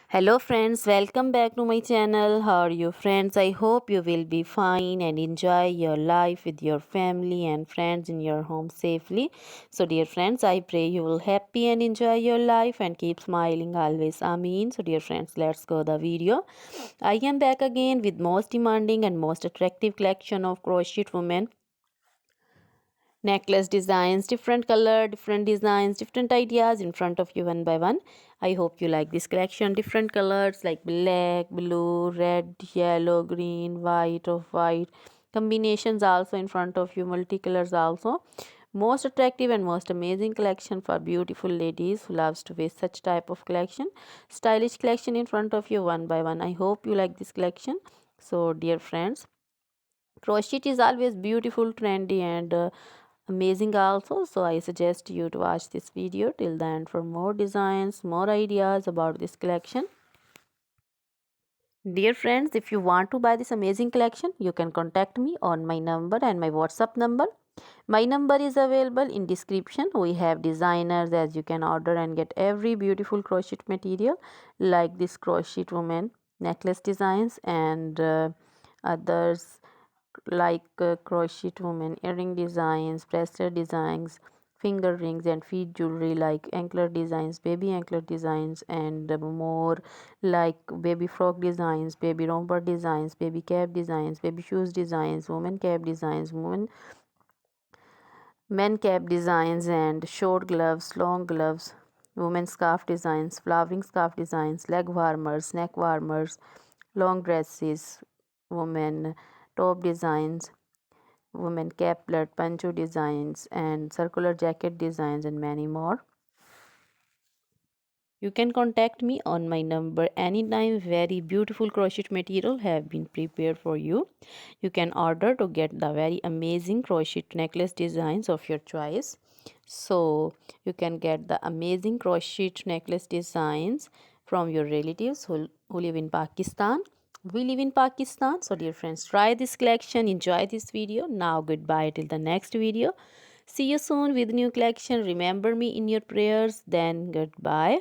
Hello friends, welcome back to my channel. How are you friends? I hope you will be fine and enjoy your life with your family and friends in your home safely. So dear friends, I pray you will happy and enjoy your life and keep smiling always. Amen. So dear friends, let's go the video. I am back again with most demanding and most attractive collection of crochet women necklace designs, different color, different designs, different ideas in front of you one by one. I hope you like this collection. Different colors like black, blue, red, yellow, green, white, of white combinations also in front of you, multicolors also. Most attractive and most amazing collection for beautiful ladies who loves to wear such type of collection. Stylish collection in front of you one by one. I hope you like this collection. So dear friends, crochet is always beautiful, trendy, and amazing also. So I suggest you to watch this video till the end for more designs, more ideas about this collection. Dear friends, if you want to buy this amazing collection, you can contact me on my number and my WhatsApp number. My number is available in description. We have designers as you can order and get every beautiful crochet material like this crochet woman necklace designs and others like crochet woman earring designs, bracelet designs, finger rings and feet jewelry like anklet designs, baby anklet designs, and more like baby frock designs, baby romper designs, baby cap designs, baby shoes designs, woman cap designs, woman men cap designs, and short gloves, long gloves, women scarf designs, flowering scarf designs, leg warmers, neck warmers, long dresses, women top designs, women caplet, poncho designs, and circular jacket designs, and many more. You can contact me on my number anytime. Very beautiful crochet material have been prepared for you. You can order to get the very amazing crochet necklace designs of your choice. So you can get the amazing crochet necklace designs from your relatives who live in Pakistan. We live in Pakistan. So dear friends, try this collection, enjoy this video. Now goodbye till the next video. See you soon with new collection. Remember me in your prayers. Then goodbye.